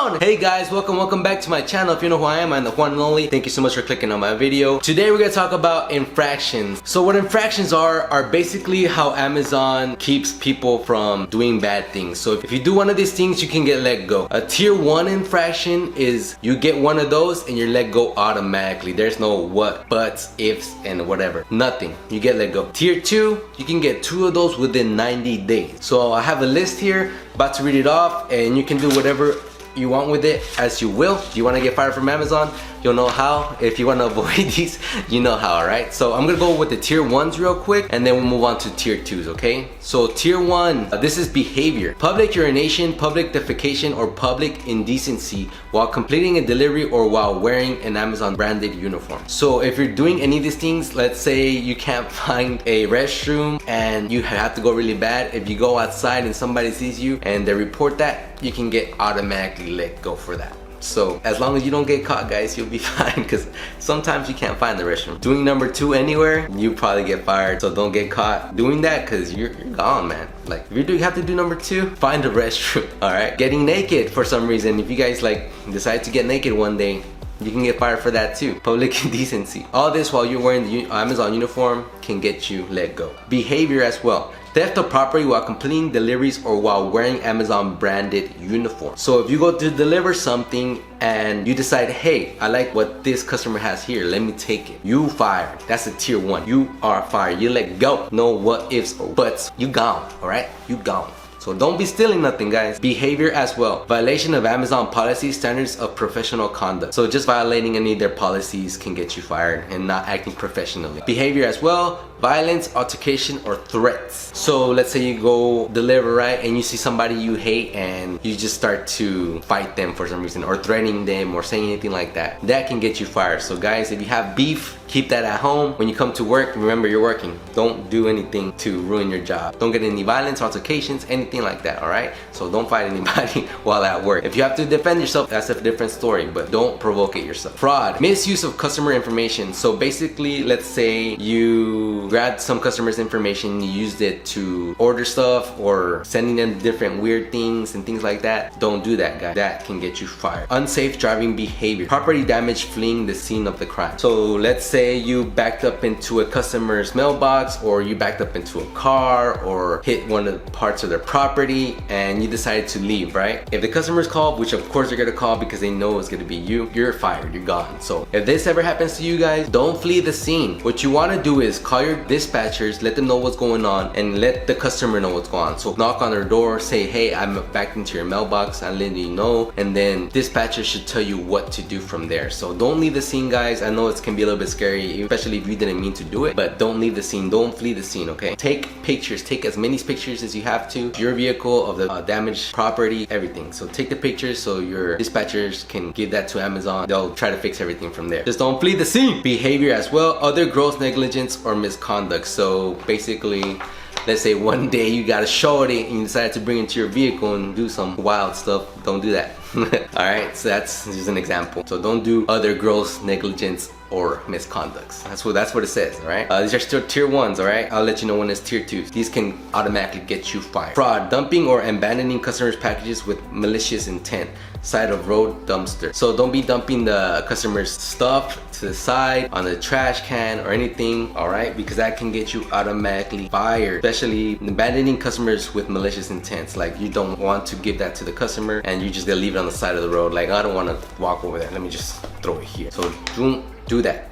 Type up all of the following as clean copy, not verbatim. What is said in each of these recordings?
down! Hey guys, welcome back to my channel. If you know who I am, I'm the one and only. Thank you so much for clicking on my video. Today we're gonna talk about infractions. So what infractions are basically how Amazon keeps people from doing bad things. So if you do one of these things, you can get let go. A tier 1 infraction is you get one of those and you're let go automatically. There's no what, buts, ifs, and whatever. Nothing. You get let go. Tier 2, you can get 2 of those within 90 days. So I have a list here, about to read it off, and you can do whatever you want with it as you will. Do you want to get fired from Amazon? You'll know how. If you want to avoid these, you know how, alright? So I'm gonna go with the tier 1s real quick and then we'll move on to tier 2s, okay? So tier 1, this is behavior. Public urination, public defecation, or public indecency while completing a delivery or while wearing an Amazon branded uniform. So if you're doing any of these things, let's say you can't find a restroom and you have to go really bad. If you go outside and somebody sees you and they report that, you can get automatically let go for that. So as long as you don't get caught, guys, you'll be fine, because sometimes you can't find the restroom. Doing number 2 anywhere, you probably get fired. So don't get caught doing that, because you're gone, man. Like if you have to do number 2, find a restroom. All right, getting naked for some reason. If you guys like decide to get naked one day, you can get fired for that too. Public indecency. All this while you're wearing the Amazon uniform can get you let go. Behavior as well. Theft of property while completing deliveries or while wearing Amazon branded uniform. So if you go to deliver something and you decide, hey, I like what this customer has here, let me take it. You fired. That's a tier 1. You are fired. You let go. No what ifs or buts. You gone. All right? You gone. So don't be stealing nothing, guys. Behavior as well. Violation of Amazon policy standards of professional conduct. So just violating any of their policies can get you fired and not acting professionally. Behavior as well. Violence, altercation, or threats. So let's say you go deliver, right, and you see somebody you hate and you just start to fight them for some reason or threatening them or saying anything like that. That can get you fired. So guys, if you have beef, keep that at home. When you come to work, remember you're working. Don't do anything to ruin your job. Don't get any violence, altercations, anything like that, all right? So don't fight anybody while at work. If you have to defend yourself, that's a different story, but don't provoke it yourself. Fraud, misuse of customer information. So basically, let's say you grabbed some customer's information, you used it to order stuff or sending them different weird things and things like that. Don't do that, guys. That can get you fired. Unsafe driving behavior. Property damage fleeing the scene of the crime. So let's say you backed up into a customer's mailbox, or you backed up into a car, or hit one of the parts of their property and you decided to leave, right? If the customers call, which of course they're gonna call because they know it's gonna be you, you're fired, you're gone. So if this ever happens to you guys, don't flee the scene. What you wanna do is call your dispatchers, let them know what's going on, and let the customer know what's going on. So knock on their door, say, hey, I'm back into your mailbox, I'm letting you know, and then dispatchers should tell you what to do from there. So don't leave the scene, guys. I know it can be a little bit scary, especially if you didn't mean to do it, but don't leave the scene, don't flee the scene, okay? Take pictures, take as many pictures as you have to, your vehicle, of the damaged property, everything. So take the pictures so your dispatchers can give that to Amazon. They'll try to fix everything from there. Just don't flee the scene. Behavior as well, other gross negligence or misconduct. So basically, let's say one day you got a shorty and you decided to bring it to your vehicle and do some wild stuff. Don't do that. Alright, so that's just an example. So don't do other gross negligence or misconducts. That's what it says, alright? These are still tier 1s, alright? I'll let you know when it's tier 2s. These can automatically get you fired. Fraud, dumping or abandoning customers' packages with malicious intent. Side of road dumpster. So don't be dumping the customer's stuff to the side on the trash can or anything, alright? Because that can get you automatically fired. Especially abandoning customers with malicious intents. Like you don't want to give that to the customer and you just gonna leave it on the side of the road. Like, I don't want to walk over there, let me just throw it here. So don't do that.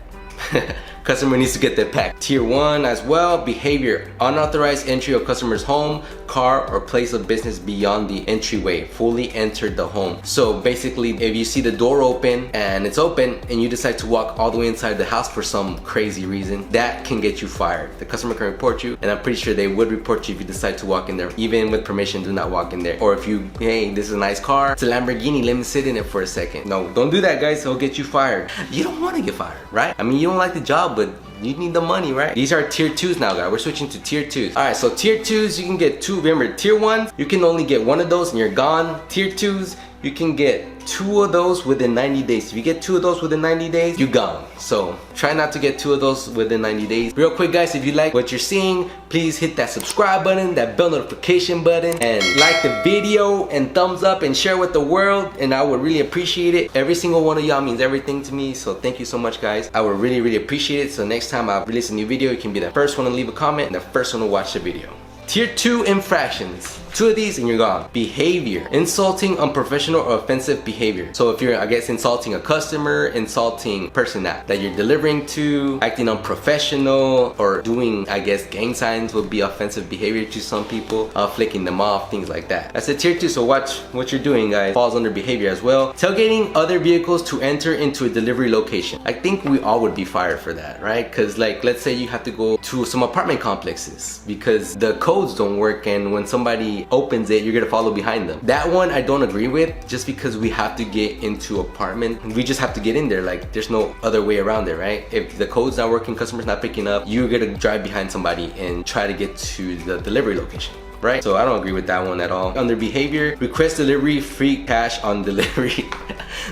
Customer needs to get their pack. Tier 1 as well. Behavior, unauthorized entry of customer's home, car, or place of business beyond the entryway. Fully entered the home. So basically, if you see the door open and it's open and you decide to walk all the way inside the house for some crazy reason, that can get you fired. The customer can report you, and I'm pretty sure they would report you if you decide to walk in there. Even with permission, do not walk in there. Or if you, hey, this is a nice car, it's a Lamborghini, let me sit in it for a second. No, don't do that, guys. It'll get you fired. You don't want to get fired, right? I mean, you don't like the job, but you need the money, right? These are tier 2s now, guys. We're switching to tier 2s. All right, so tier 2s, you can get 2. Remember, tier 1s, you can only get one of those and you're gone. Tier 2s, you can get 2 of those within 90 days. If you get 2 of those within 90 days, you're gone. So try not to get 2 of those within 90 days. Real quick guys, if you like what you're seeing, please hit that subscribe button, that bell notification button, and like the video and thumbs up and share with the world, and I would really appreciate it. Every single one of y'all means everything to me, so thank you so much guys. I would really appreciate it. So next time I release a new video, you can be the first one to leave a comment and the first one to watch the video. Tier 2 infractions. 2 of these and you're gone. Behavior. Insulting, unprofessional, or offensive behavior. So if you're, I guess, insulting a customer, insulting person that you're delivering to, acting unprofessional, or doing, I guess, gang signs would be offensive behavior to some people, flicking them off, things like that. That's a tier 2, so watch what you're doing guys. Falls under behavior as well. Tailgating other vehicles to enter into a delivery location. I think we all would be fired for that, right? Because like, let's say you have to go to some apartment complexes because the codes don't work, and when somebody opens it, you're gonna follow behind them. That one I don't agree with, just because we have to get into apartment. We just have to get in there, like there's no other way around it, right? If the code's not working, customer's not picking up, you're gonna drive behind somebody and try to get to the delivery location, right? So I don't agree with that one at all. Under behavior, request delivery, free cash on delivery.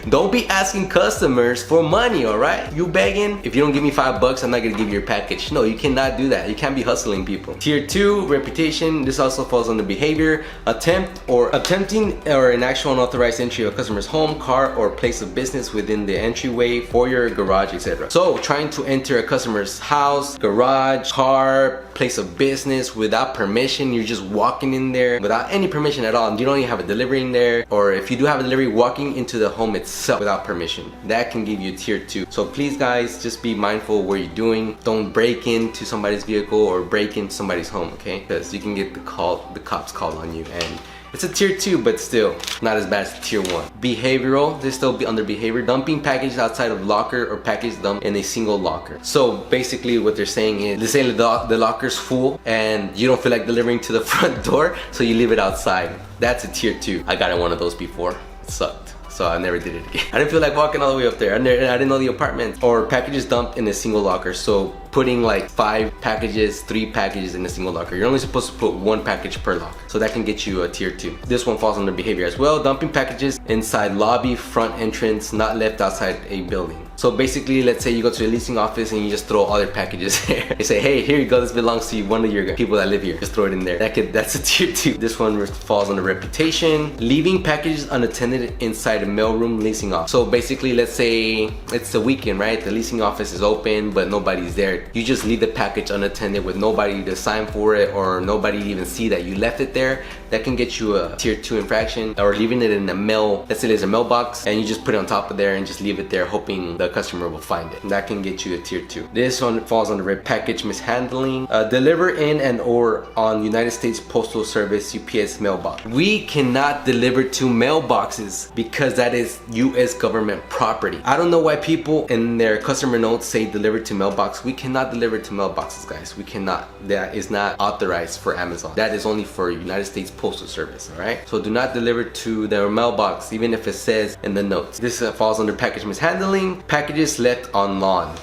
Don't be asking customers for money, all right? You begging? If you don't give me $5, I'm not gonna give you your package. No, you cannot do that. You can't be hustling people. Tier 2, reputation. This also falls under behavior. Attempting or an actual unauthorized entry of a customer's home, car, or place of business within the entryway, foyer, garage, etc. So trying to enter a customer's house, garage, car, place of business without permission. You're just walking in there without any permission at all. You don't even have a delivery in there, or if you do have a delivery, walking into the home itself without permission, that can give you tier 2. So please guys, just be mindful of what you're doing. Don't break into somebody's vehicle or break into somebody's home, okay? Because you can get the cops called on you, and it's a tier 2, but still not as bad as tier 1. Behavioral, this still be under behavior. Dumping packages outside of locker or package dump in a single locker. So basically what they're saying is, let's say the locker's full and you don't feel like delivering to the front door, so you leave it outside. That's a tier 2. I got in one of those before. It sucked. So I never did it again. I didn't feel like walking all the way up there. I didn't know the apartment. Or packages dumped in a single locker. So putting like 5 packages, 3 packages in a single locker. You're only supposed to put 1 package per locker. So that can get you a tier 2. This one falls under behavior as well. Dumping packages inside lobby, front entrance, not left outside a building. So basically, let's say you go to a leasing office and you just throw all your packages there. You say, hey, here you go, this belongs to one of your people that live here. Just throw it in there. That's a tier 2. This one falls under reputation. Leaving packages unattended inside a mailroom leasing office. So basically, let's say it's the weekend, right? The leasing office is open, but nobody's there. You just leave the package unattended with nobody to sign for it, or nobody to even see that you left it there. That can get you a tier 2 infraction. Or leaving it in a mail, let's say there's a mailbox and you just put it on top of there and just leave it there hoping the customer will find it. That can get you a tier 2. This one falls under package mishandling. Deliver in and or on United States Postal Service UPS mailbox. We cannot deliver to mailboxes because that is US government property. I don't know why people in their customer notes say deliver to mailbox. We cannot deliver to mailboxes, guys. We cannot. That is not authorized for Amazon. That is only for United States Postal Service, all right? So do not deliver to their mailbox, even if it says in the notes. This falls under package mishandling. Packages left on lawn.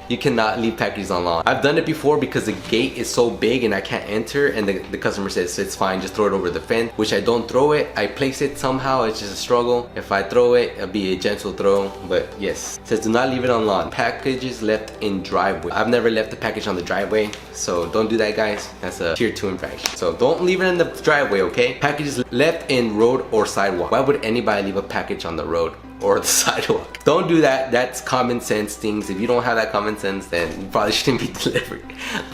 You cannot leave packages on lawn. I've done it before because the gate is so big and I can't enter, and the customer says it's fine, just throw it over the fence, which I don't throw it. I place it somehow. It's just a struggle. If I throw it, it'll be a gentle throw, but yes. It says do not leave it on lawn. Packages left in driveway. I've never left a package on the driveway, so don't do that, guys. That's a tier 2 infraction. So don't leave it in the driveway, okay? Packages left in road or sidewalk. Why would anybody leave a package on the road or the sidewalk? Don't do that. That's common sense things. If you don't have that common sense, then you probably shouldn't be delivered.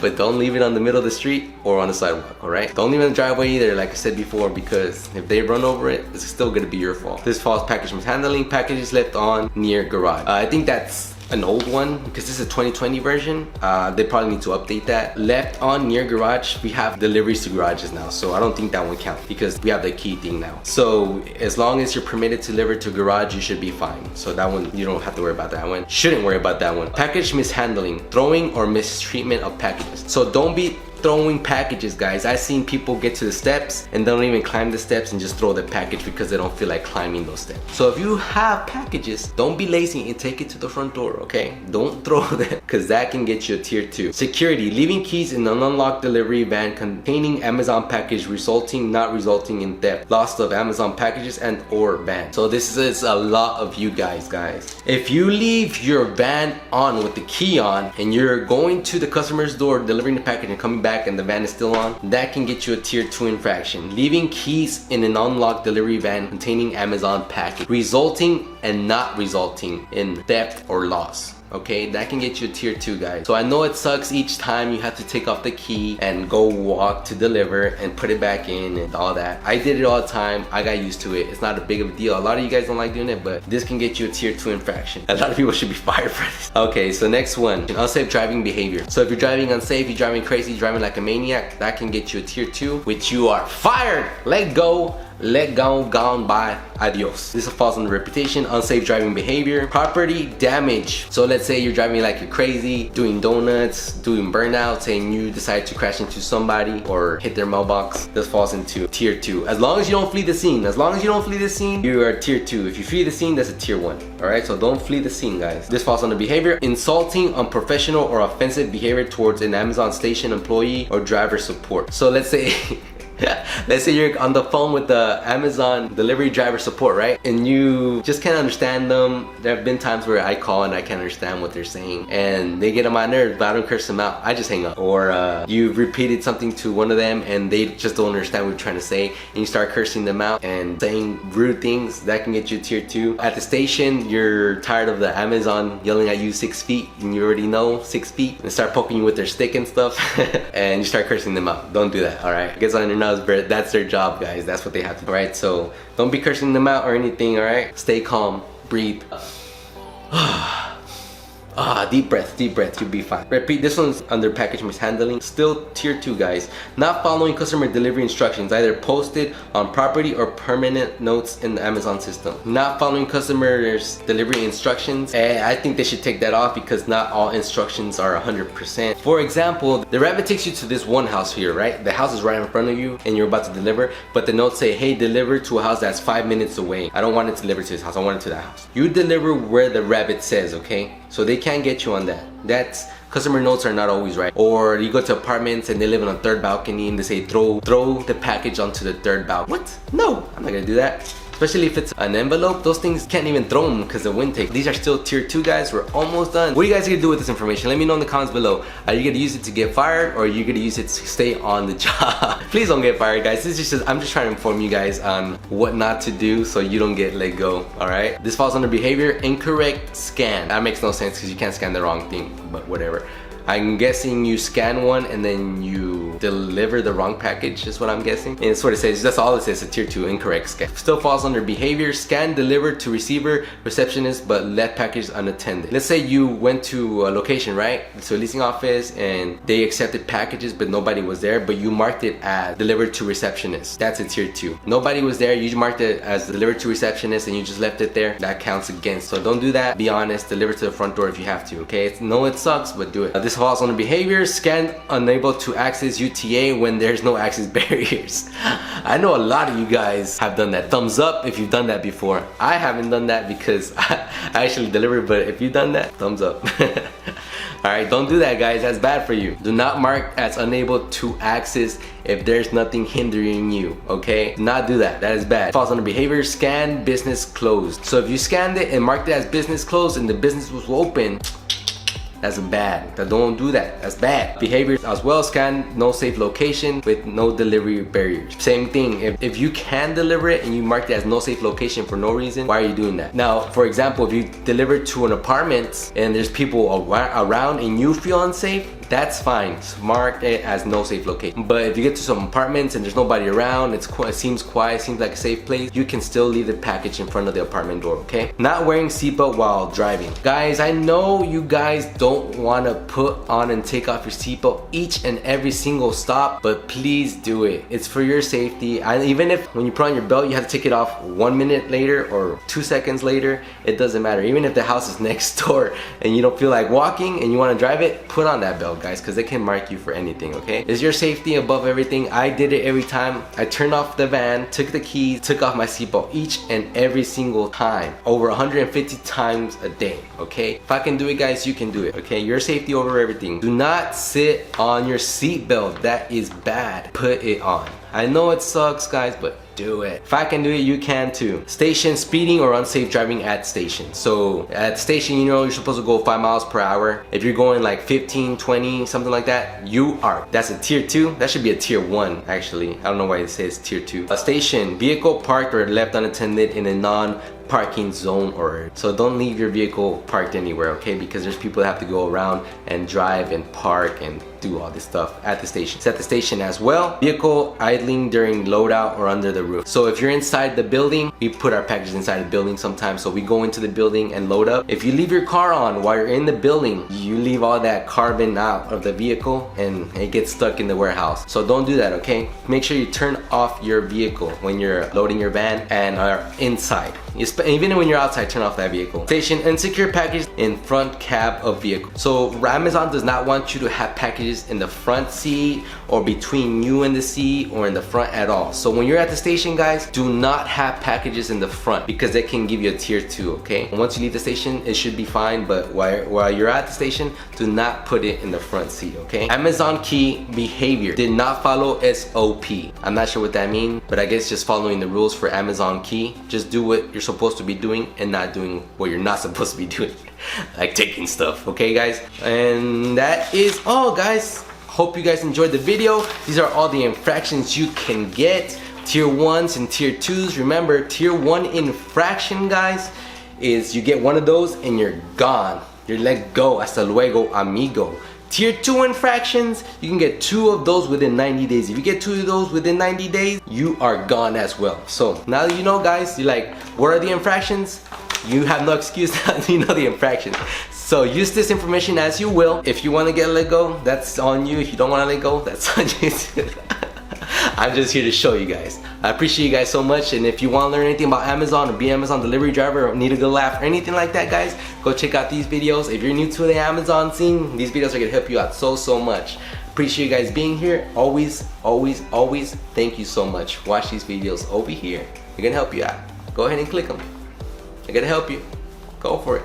But don't leave it on the middle of the street or on the sidewalk, all right? Don't leave it in the driveway either, like I said before, because if they run over it, it's still gonna be your fault. This falls package mishandling. Packages left on near garage. I think that's an old one because this is a 2020 version. They probably need to update that. Left on near garage, we have deliveries to garages now, so I don't think that one counts because we have the key thing now. So as long as you're permitted to deliver to garage, you should be fine. So that one, you don't have to worry about that one. Shouldn't worry about that one. Package mishandling, throwing or mistreatment of packages. So don't be throwing packages, guys. I've seen people get to the steps and don't even climb the steps and just throw the package because they don't feel like climbing those steps. So if you have packages, don't be lazy and take it to the front door, okay? Don't throw them, because that can get you a tier 2. Security, leaving keys in an unlocked delivery van containing Amazon package not resulting in theft, loss of Amazon packages and or van. So this is a lot of you guys. If you leave your van on with the key on and you're going to the customer's door delivering the package and coming back and the van is still on, that can get you a tier 2 infraction. Leaving keys in an unlocked delivery van containing Amazon package, resulting and not resulting in theft or loss. Okay, that can get you a tier 2, guys. So I know it sucks each time you have to take off the key and go walk to deliver and put it back in and all that. I did it all the time. I got used to it. It's not a big of a deal. A lot of you guys don't like doing it, but this can get you a tier 2 infraction. A lot of people should be fired for this. Okay, so next one, unsafe driving behavior. So if you're driving unsafe, you're driving crazy, you're driving like a maniac, that can get you a tier 2, which you are fired. Let go, gone by, adios. This falls under reputation, unsafe driving behavior. Property damage. So let's say you're driving like you're crazy, doing donuts, doing burnouts, and you decide to crash into somebody or hit their mailbox. This falls into tier 2. As long as you don't flee the scene. You are tier 2. If you flee the scene, that's a tier 1. Alright, so don't flee the scene, guys. This falls under behavior. Insulting, unprofessional, or offensive behavior towards an Amazon station employee or driver support. So let's say let's say you're on the phone with the Amazon delivery driver support, right? And you just can't understand them. There have been times where I call and I can't understand what they're saying and they get on my nerves, but I don't curse them out. I just hang up. Or you've repeated something to one of them and they just don't understand what you're trying to say and you start cursing them out and saying rude things. That can get you tier 2. At the station, you're tired of the Amazon yelling at you 6 feet and you already know 6 feet and start poking you with their stick and stuff and you start cursing them out. Don't do that, alright? It gets on your nerves, but that's their job, guys. That's what they have to do. Alright, so don't be cursing them out or anything, alright? Stay calm, breathe. Deep breath, you'll be fine. Repeat, this one's under package mishandling. Still tier 2, guys. Not following customer delivery instructions, either posted on property or permanent notes in the Amazon system. Not following customers delivery instructions, I think they should take that off because not all instructions are 100%. For example, the rabbit takes you to this one house here, right? The house is right in front of you and you're about to deliver, but the notes say, hey, deliver to a house that's 5 minutes away. I don't want it delivered to this house, I want it to that house. You deliver where the rabbit says, okay? So they can't get you on that. That's customer notes are not always right. Or you go to apartments and they live on a 3rd balcony and they say throw the package onto the 3rd balcony. What? No, I'm not gonna do that. Especially if it's an envelope, those things can't even throw them because the wind takes. These are still tier 2, guys. We're almost done. What are you guys gonna do with this information? Let me know in the comments below. Are you gonna use it to get fired or are you gonna use it to stay on the job? Please don't get fired, guys. This is just, I'm just trying to inform you guys on what not to do so you don't get let go, all right? This falls under behavior, incorrect scan. That makes no sense because you can't scan the wrong thing, but whatever. I'm guessing you scan one and then you deliver the wrong package is what I'm guessing. And it's what it says. That's all it says, a tier 2 incorrect scan. Still falls under behavior, scan delivered to receiver, receptionist, but left package unattended. Let's say you went to a location, right? To a leasing office and they accepted packages but nobody was there, but you marked it as delivered to receptionist. That's a tier 2. Nobody was there, you marked it as delivered to receptionist and you just left it there. That counts against. So don't do that. Be honest, deliver to the front door if you have to, okay? No, it sucks, but do it. This falls under behavior, scan unable to access UTA when there's no access barriers. I know a lot of you guys have done that. Thumbs up if you've done that before. I haven't done that because I actually delivered, but if you've done that, thumbs up. Alright, don't do that, guys. That's bad for you. Do not mark as unable to access if there's nothing hindering you, okay? Do not do that. That is bad. Falls under behavior, scan business closed. So if you scanned it and marked it as business closed and the business was open, that's bad. Don't do that. That's bad. Behavior as well, scan no safe location with no delivery barriers. Same thing. If you can deliver it and you mark it as no safe location for no reason, why are you doing that? Now, for example, if you deliver to an apartment and there's people around and you feel unsafe, that's fine. Mark it as no safe location. But if you get to some apartments and there's nobody around, it seems quiet, seems like a safe place, you can still leave the package in front of the apartment door, okay? Not wearing Sipa while driving. Guys, I know you guys don't want to put on and take off your seatbelt each and every single stop, but please do it. It's for your safety. Even if when you put on your belt, you have to take it off 1 minute later or 2 seconds later, it doesn't matter. Even if the house is next door and you don't feel like walking and you want to drive it, put on that belt. seatbelt, guys, because they can mark you for anything, okay? Is your safety above everything? I did it every time. I turned off the van, took the keys, took off my seatbelt each and every single time. Over 150 times a day, okay? If I can do it, guys, you can do it, okay? Your safety over everything. Do not sit on your seatbelt. That is bad. Put it on. I know it sucks, guys, but do it. If I can do it, you can too. Station speeding or unsafe driving at station. So at station, you know, you're supposed to go 5 miles per hour. If you're going like 15, 20, something like that, that's a tier 2. That should be a tier 1, actually. I don't know why it says tier 2. A station, vehicle parked or left unattended in a non-parking zone, or so don't leave your vehicle parked anywhere, okay? Because there's people that have to go around and drive and park and do all this stuff at the station. It's at the station as well. Vehicle idling during loadout or under the roof. So if you're inside the building, we put our packages inside the building sometimes. So we go into the building and load up. If you leave your car on while you're in the building, you leave all that carbon out of the vehicle and it gets stuck in the warehouse. So don't do that, okay? Make sure you turn off your vehicle when you're loading your van and are inside. Even when you're outside, turn off that vehicle. Station, insecure package in front cab of vehicle. So Amazon does not want you to have packages in the front seat or between you and the seat or in the front at all. So when you're at the station, guys, do not have packages in the front because they can give you a tier 2, okay? And once you leave the station, it should be fine, but while you're at the station, do not put it in the front seat, okay? Amazon key behavior. Did not follow SOP. I'm not sure what that means, but I guess just following the rules for Amazon key. Just do what you're supposed to be doing and not doing what you're not supposed to be doing. Like taking stuff, okay, guys? And that is all, guys. Hope you guys enjoyed the video. These are all the infractions you can get. Tier 1s and tier 2s. Remember, tier 1 infraction, guys, is you get one of those and you're gone. You're let go. Hasta luego, amigo. Tier 2 infractions, you can get 2 of those within 90 days. If you get 2 of those within 90 days, you are gone as well. So now that you know, guys, you're like, what are the infractions? You have no excuse now that you know the infractions. So use this information as you will. If you want to get let go, that's on you. If you don't want to let go, that's on you. I'm just here to show you guys. I appreciate you guys so much, and if you want to learn anything about Amazon or be an Amazon delivery driver or need a good laugh or anything like that, guys, go check out these videos. If you're new to the Amazon scene, these videos are going to help you out so much. Appreciate you guys being here. Always, thank you so much. Watch these videos over here. They're going to help you out. Go ahead and click them. They're going to help you. Go for it.